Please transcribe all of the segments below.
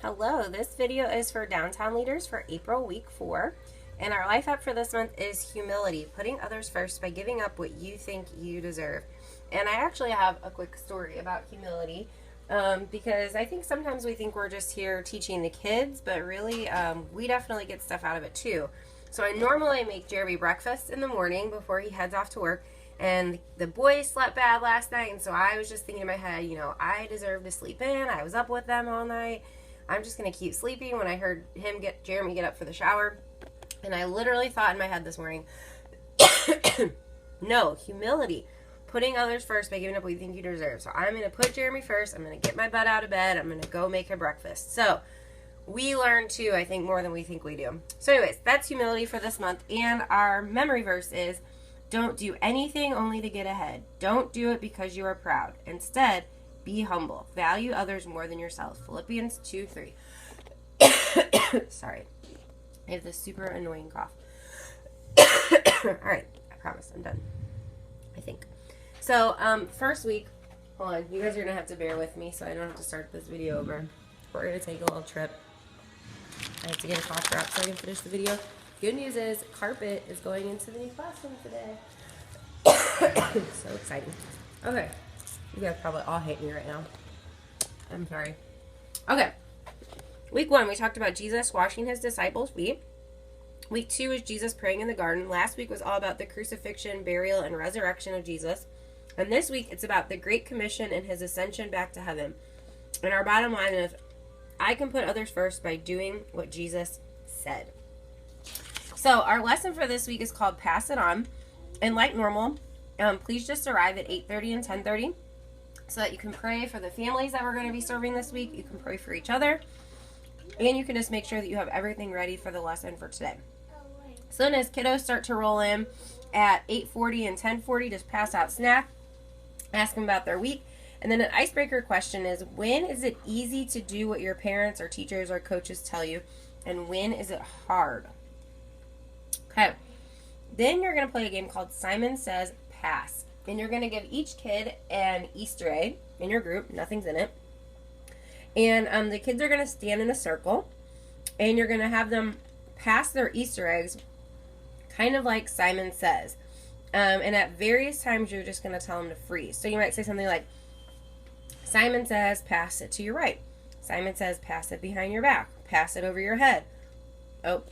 Hello, this video is for Downtown Leaders for April week 4. And our life app for this month is humility, putting others first by giving up what you think you deserve. And I actually have a quick story about humility because I think sometimes we think we're just here teaching the kids, but really we definitely get stuff out of it too. So I normally make Jeremy breakfast in the morning before he heads off to work. And the boys slept bad last night, and so I was just thinking in my head, I deserve to sleep in. I was up with them all night. I'm just going to keep sleeping when I heard Jeremy get up for the shower. And I literally thought in my head this morning, no, humility, putting others first by giving up what you think you deserve. So I'm going to put Jeremy first. I'm going to get my butt out of bed. I'm going to go make her breakfast. So we learn too, I think, more than we think we do. So anyways, that's humility for this month. And our memory verse is, don't do anything only to get ahead. Don't do it because you are proud. Instead, be humble. Value others more than yourself. Philippians 2:3. Sorry. I have this super annoying cough. Alright, I promise I'm done. I think. So, first week, hold on, you guys are going to have to bear with me so I don't have to start this video over. We're going to take a little trip. I have to get a cough drop so I can finish the video. Good news is, carpet is going into the new classroom today. So exciting. Okay. You guys probably all hate me right now. I'm sorry. Okay. Week 1, we talked about Jesus washing his disciples' feet. Week 2 is Jesus praying in the garden. Last week was all about the crucifixion, burial, and resurrection of Jesus. And this week, it's about the Great Commission and his ascension back to heaven. And our bottom line is, I can put others first by doing what Jesus said. So our lesson for this week is called Pass It On. And like normal, please just arrive at 8:30 and 10:30 so that you can pray for the families that we're going to be serving this week. You can pray for each other. And you can just make sure that you have everything ready for the lesson for today. So then as kiddos start to roll in at 8:40 and 10:40, just pass out snack, ask them about their week. And then an icebreaker question is, when is it easy to do what your parents or teachers or coaches tell you? And when is it hard? Okay. Then you're going to play a game called Simon Says Pass. And you're going to give each kid an Easter egg in your group. Nothing's in it. And the kids are going to stand in a circle. And you're going to have them pass their Easter eggs kind of like Simon Says. And at various times, you're just going to tell them to freeze. So you might say something like, Simon says, pass it to your right. Simon says, pass it behind your back. Pass it over your head. Oh,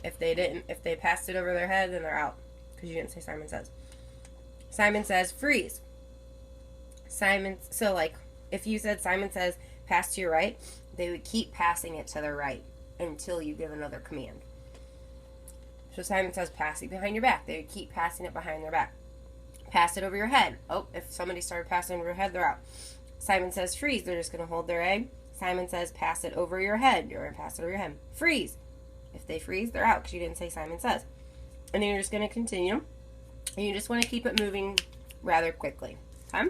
if they passed it over their head, then they're out. Because you didn't say Simon Says. Simon says, freeze. So like, if you said Simon says, pass to your right, they would keep passing it to their right until you give another command. So Simon says, pass it behind your back. They would keep passing it behind their back. Pass it over your head. Oh, if somebody started passing over your head, they're out. Simon says, freeze. They're just going to hold their egg. Simon says, pass it over your head. You're going to pass it over your head. Freeze. If they freeze, they're out because you didn't say Simon Says. And then you're just going to continue. And you just want to keep it moving rather quickly. Okay?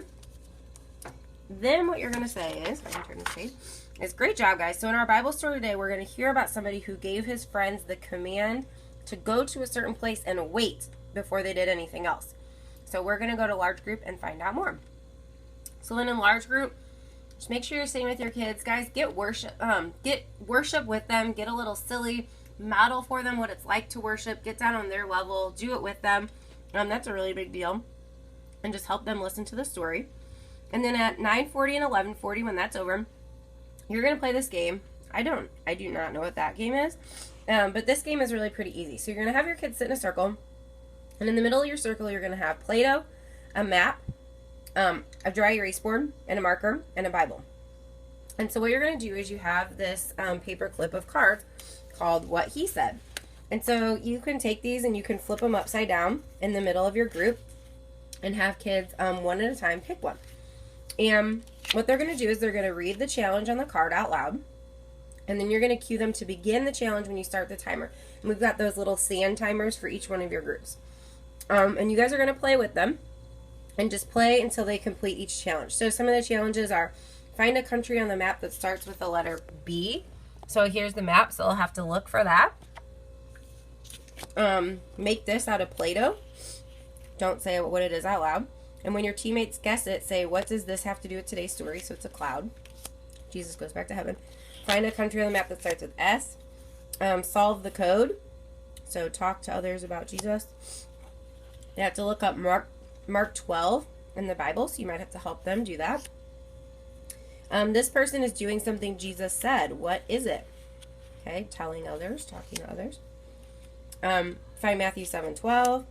Then what you're going to say is, I'm going to turn this page, is great job, guys. So in our Bible story today, we're going to hear about somebody who gave his friends the command to go to a certain place and wait before they did anything else. So we're going to go to large group and find out more. So then in large group, just make sure you're sitting with your kids. Guys, get worship with them. Get a little silly. Model for them what it's like to worship. Get down on their level. Do it with them. That's a really big deal. And just help them listen to the story. And then at 9:40 and 11:40, when that's over, you're going to play this game. I do not know what that game is. But this game is really pretty easy. So you're going to have your kids sit in a circle. And in the middle of your circle, you're going to have Play-Doh, a map, a dry erase board, and a marker, and a Bible. And so what you're going to do is you have this paper clip of cards called What He Said. And so you can take these and you can flip them upside down in the middle of your group and have kids one at a time pick one. And what they're going to do is they're going to read the challenge on the card out loud. And then you're going to cue them to begin the challenge when you start the timer. And we've got those little sand timers for each one of your groups. And you guys are going to play with them. And just play until they complete each challenge. So some of the challenges are find a country on the map that starts with the letter B. So here's the map, so I'll have to look for that. Make this out of Play-Doh. Don't say what it is out loud. And when your teammates guess it, say, what does this have to do with today's story? So it's a cloud. Jesus goes back to heaven. Find a country on the map that starts with S. Solve the code. So talk to others about Jesus. You have to look up Mark 12 in the Bible, so you might have to help them do that. This person is doing something Jesus said. What is it? Okay, telling others, talking to others. Find Matthew 7:12.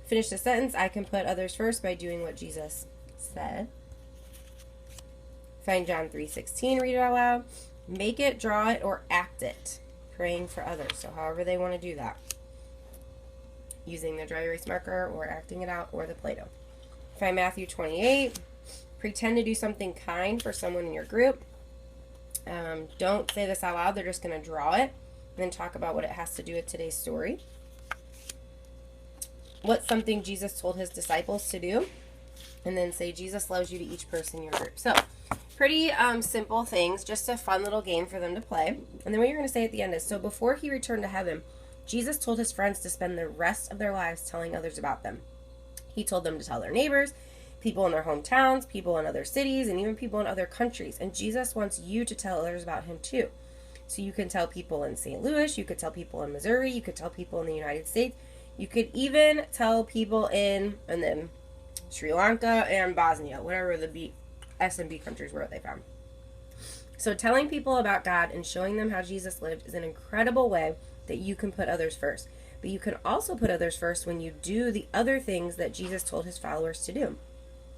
Finish the sentence. I can put others first by doing what Jesus said. Find John 3:16. Read it out loud. Make it, draw it, or act it. Praying for others. So however they want to do that. Using the dry erase marker or acting it out or the Play-Doh. Find Matthew 28. Pretend to do something kind for someone in your group. Don't say this out loud. They're just going to draw it. And then talk about what it has to do with today's story. What's something Jesus told his disciples to do? And then say Jesus loves you to each person in your group. So, pretty simple things. Just a fun little game for them to play. And then what you're going to say at the end is, so before he returned to heaven, Jesus told his friends to spend the rest of their lives telling others about them. He told them to tell their neighbors, people in their hometowns, people in other cities, and even people in other countries. And Jesus wants you to tell others about him too. So you can tell people in St. Louis, you could tell people in Missouri, you could tell people in the United States, you could even tell people in, and then Sri Lanka and Bosnia, whatever the S and B countries were they found. So telling people about God and showing them how Jesus lived is an incredible way that you can put others first. But you can also put others first when you do the other things that Jesus told his followers to do.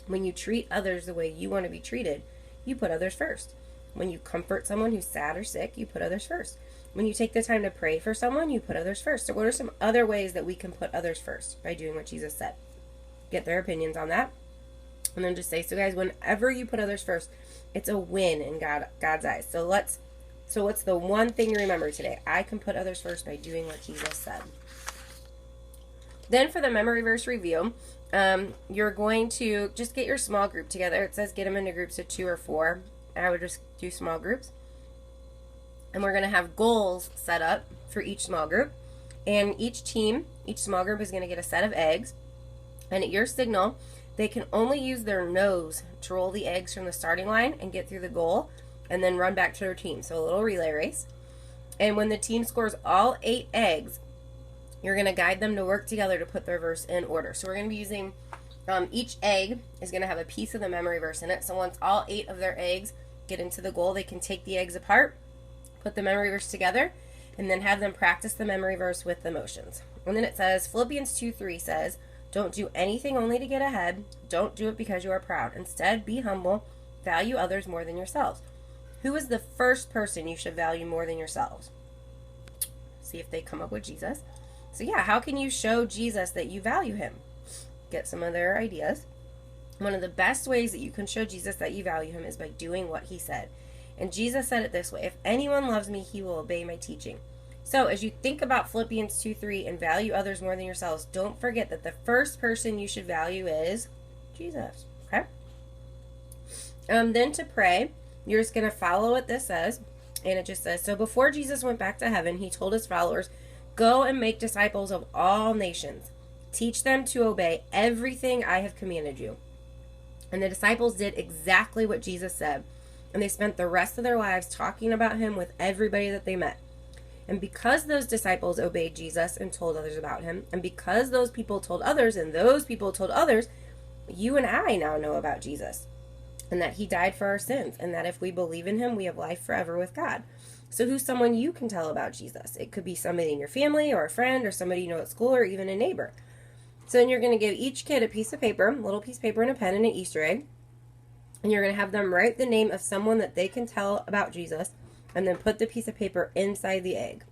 When you treat others the way you want to be treated, you put others first. When you comfort someone who's sad or sick, you put others first. When you take the time to pray for someone, you put others first. So what are some other ways that we can put others first by doing what Jesus said? Get their opinions on that. And then just say, so guys, whenever you put others first, it's a win in God's eyes. So what's the one thing you remember today? I can put others first by doing what Jesus said. Then for the memory verse review, you're going to just get your small group together. It says get them into groups of 2 or 4. I would just do small groups. And we're going to have goals set up for each small group. And each small group is going to get a set of eggs. And at your signal, they can only use their nose to roll the eggs from the starting line and get through the goal and then run back to their team. So a little relay race. And when the team scores all 8 eggs, you're going to guide them to work together to put their verse in order. So we're going to be using, each egg is going to have a piece of the memory verse in it. So once all 8 of their eggs get into the goal, they can take the eggs apart, put the memory verse together, and then have them practice the memory verse with the motions. And then it says, Philippians 2:3 says, don't do anything only to get ahead. Don't do it because you are proud. Instead, be humble. Value others more than yourselves. Who is the first person you should value more than yourselves? See if they come up with Jesus. So yeah, how can you show Jesus that you value him? Get some of their ideas. One of the best ways that you can show Jesus that you value him is by doing what he said. And Jesus said it this way, if anyone loves me, he will obey my teaching. So as you think about Philippians 2:3 and value others more than yourselves, don't forget that the first person you should value is Jesus. Okay? Then to pray, you're just going to follow what this says. And it just says, so before Jesus went back to heaven, he told his followers, go and make disciples of all nations. Teach them to obey everything I have commanded you. And the disciples did exactly what Jesus said. And they spent the rest of their lives talking about him with everybody that they met. And because those disciples obeyed Jesus and told others about him, and because those people told others, and those people told others, you and I now know about Jesus. And that he died for our sins. And that if we believe in him, we have life forever with God. So who's someone you can tell about Jesus? It could be somebody in your family, or a friend, or somebody you know at school, or even a neighbor. So then you're going to give each kid a piece of paper, a little piece of paper and a pen and an Easter egg. And you're going to have them write the name of someone that they can tell about Jesus, and then put the piece of paper inside the egg.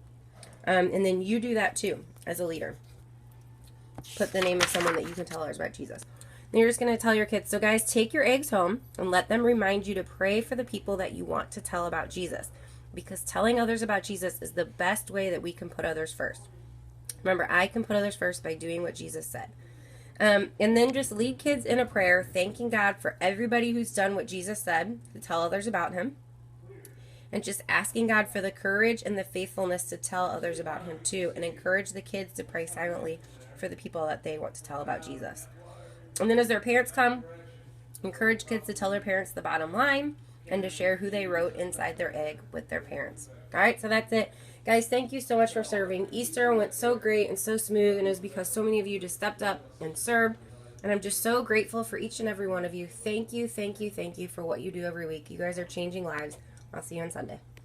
And then you do that too, as a leader. Put the name of someone that you can tell others about Jesus. Then you're just going to tell your kids, so guys, take your eggs home and let them remind you to pray for the people that you want to tell about Jesus. Because telling others about Jesus is the best way that we can put others first. Remember, I can put others first by doing what Jesus said. And then just lead kids in a prayer, thanking God for everybody who's done what Jesus said to tell others about him. And just asking God for the courage and the faithfulness to tell others about him too. And encourage the kids to pray silently for the people that they want to tell about Jesus. And then as their parents come, encourage kids to tell their parents the bottom line. and to share who they wrote inside their egg with their parents. All right, so that's it. Guys, thank you so much for serving. Easter went so great and so smooth, and it was because so many of you just stepped up and served. And I'm just so grateful for each and every one of you. Thank you, thank you, thank you for what you do every week. You guys are changing lives. I'll see you on Sunday.